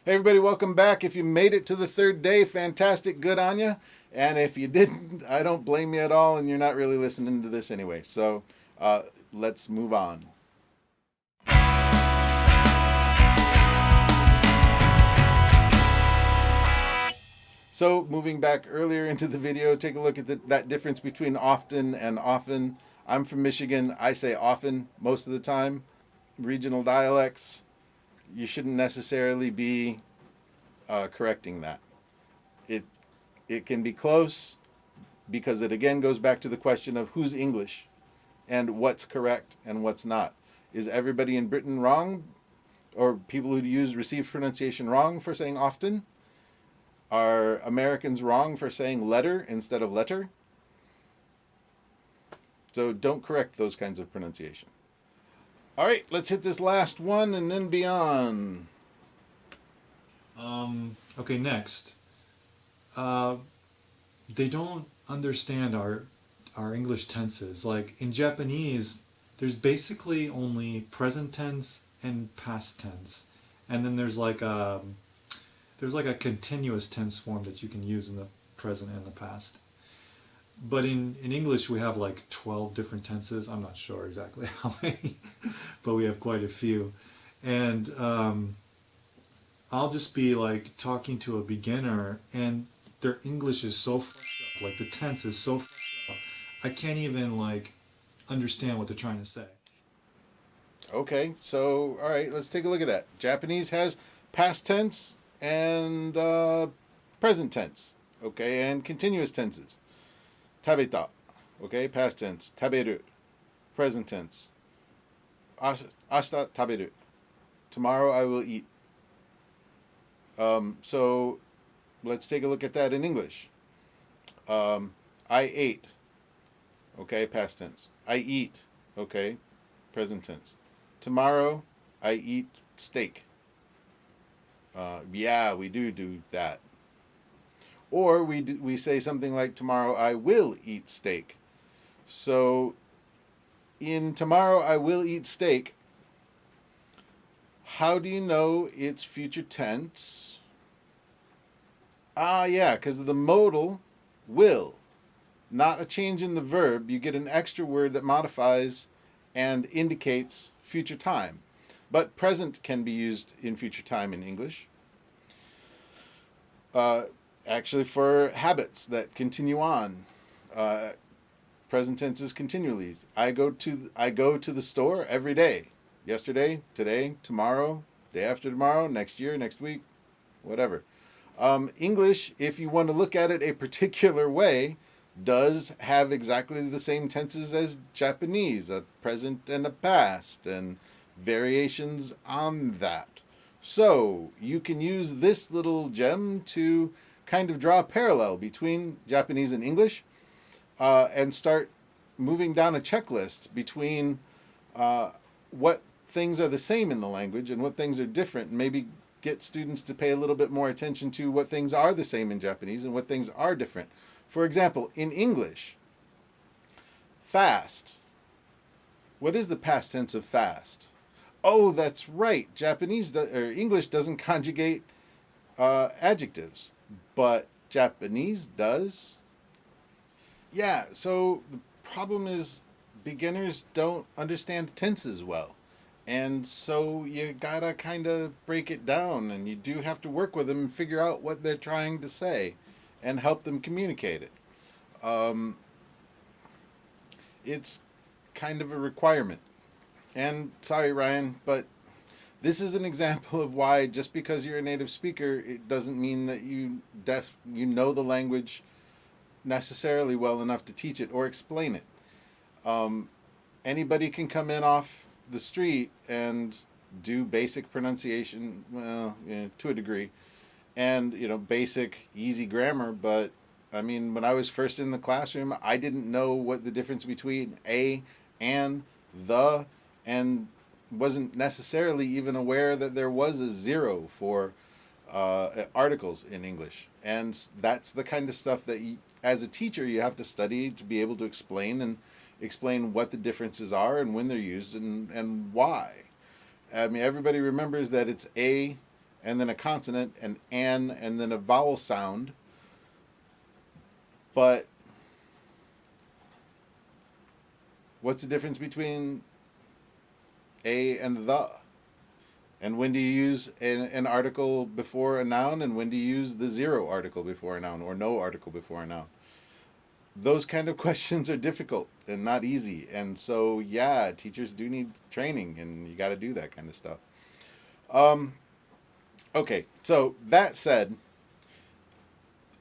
Hey everybody, welcome back. If you made it to the third day, fantastic, good on you. And if you didn't, I don't blame you at all, and you're not really listening to this anyway. So uh, let's move on. So moving back earlier into the video, take a look at that difference between often and often. I'm from Michigan. I say often most of the time. Regional dialects, you shouldn't necessarily be correcting that. It it can be close because it again goes back to the question of who's English and what's correct and what's not. Is everybody in Britain wrong, or people who use received pronunciation wrong for saying often? Are Americans wrong for saying letter instead of letter? So don't correct those kinds of pronunciation. All right, let's hit this last one and then beyond. Okay, next. Uh, they don't understand our English tenses. Like in Japanese, there's basically only present tense and past tense, and then there's like a continuous tense form that you can use in the present and the past. But in English, we have like 12 different tenses. I'm not sure exactly how many, but we have quite a few. And I'll just be like talking to a beginner, and their English is so fucked up. Like the tense is so fucked up. I can't even like understand what they're trying to say. Okay, so all right, let's take a look at that. Japanese has past tense and present tense, okay, and continuous tenses. Tabeta, okay, past tense. Taberu, present tense. Ashita taberu, tomorrow I will eat. So let's take a look at that in English. I ate, okay, past tense. I eat, okay, present tense. Tomorrow I eat steak. Yeah, we do that. Or we say something like tomorrow I will eat steak. So in tomorrow I will eat steak, how do you know it's future tense? Ah, yeah, because of the modal will, not a change in the verb. You get an extra word that modifies and indicates future time. But present can be used in future time in English. Uh, Actually, for habits that continue on, uh, present tense is continually. I go to the store every day. Yesterday, today, tomorrow, day after tomorrow, next year, next week, whatever. English, if you want to look at it a particular way, does have exactly the same tenses as Japanese, a present and a past, and variations on that. So you can use this little gem to kind of draw a parallel between Japanese and English, and start moving down a checklist between what things are the same in the language and what things are different, and maybe get students to pay a little bit more attention to what things are the same in Japanese and what things are different. For example, in English, fast. What is the past tense of fast? Oh, that's right. Or English doesn't conjugate adjectives, but Japanese does. Yeah, so the problem is beginners don't understand tenses well. And so you gotta kind of break it down, and you do have to work with them and figure out what they're trying to say and help them communicate it. Um, it's kind of a requirement. And sorry, Ryan, but this is an example of why just because you're a native speaker, it doesn't mean that you know the language necessarily well enough to teach it or explain it. Um, Anybody can come in off the street and do basic pronunciation, well, yeah, to a degree, and basic easy grammar. But I mean, when I was first in the classroom, I didn't know what the difference between a and the, and wasn't necessarily even aware that there was a zero for articles in English. And that's the kind of stuff that as a teacher you have to study to be able to explain what the differences are and when they're used and why. I mean, everybody remembers that it's a and then a consonant, an, and then a vowel sound. But what's the difference between a and the? And when do you use an article before a noun, and when do you use the zero article before a noun or no article before a noun? Those kind of questions are difficult and not easy. And so, yeah, teachers do need training, and you got to do that kind of stuff. Okay, so that said,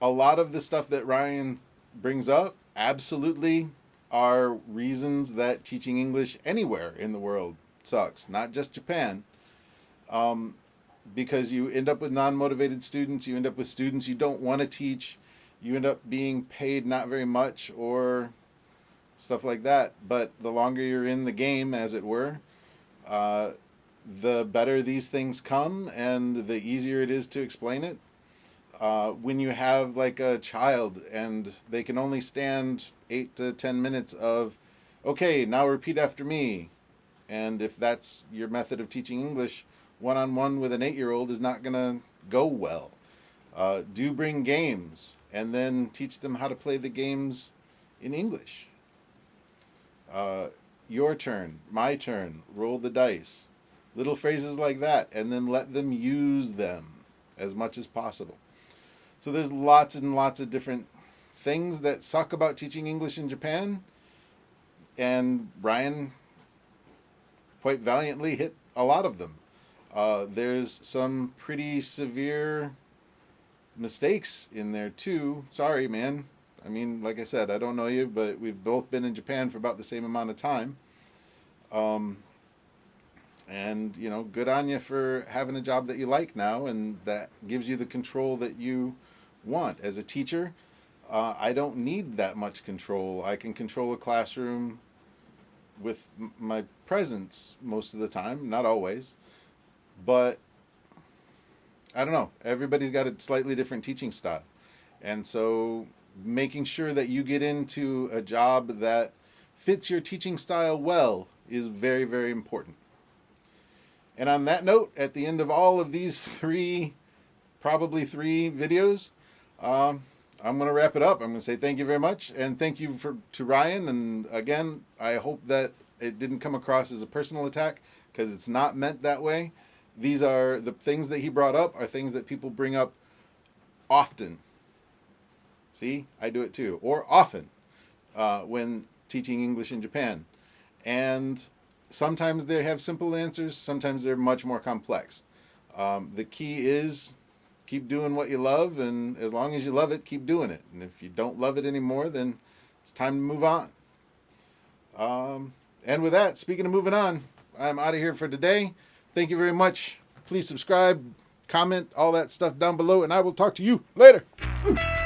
a lot of the stuff that Ryan brings up absolutely are reasons that teaching English anywhere in the world sucks, not just Japan. Because you end up with non-motivated students, you end up with students you don't want to teach, you end up being paid not very much or stuff like that. But the longer you're in the game, as it were, the better these things come and the easier it is to explain it. When you have like a child and they can only stand 8 to 10 minutes of, okay, now repeat after me. And if that's your method of teaching English, one-on-one with an 8-year-old is not going to go well. Do bring games and then teach them how to play the games in English. Your turn, my turn, roll the dice. Little phrases like that, and then let them use them as much as possible. So there's lots and lots of different things that suck about teaching English in Japan, and Brian quite valiantly hit a lot of them. There's some pretty severe mistakes in there too. Sorry, man. I mean, like I said, I don't know you, but we've both been in Japan for about the same amount of time. And, you know, good on you for having a job that you like now and that gives you the control that you want. As a teacher, I don't need that much control. I can control a classroom with my presence most of the time, not always. But I don't know. Everybody's got a slightly different teaching style. And so making sure that you get into a job that fits your teaching style well is very, very important. And on that note, at the end of all of these probably three videos, I'm going to wrap it up. I'm going to say thank you very much. And thank you to Ryan. And again, I hope that it didn't come across as a personal attack, because it's not meant that way. These are the things that he brought up are things that people bring up often. See, I do it too. Or often when teaching English in Japan. And sometimes they have simple answers. Sometimes they're much more complex. The key is keep doing what you love. And as long as you love it, keep doing it. And if you don't love it anymore, then it's time to move on. And with that, speaking of moving on, I'm out of here for today. Thank you very much. Please subscribe, comment, all that stuff down below, and I will talk to you later. Ooh.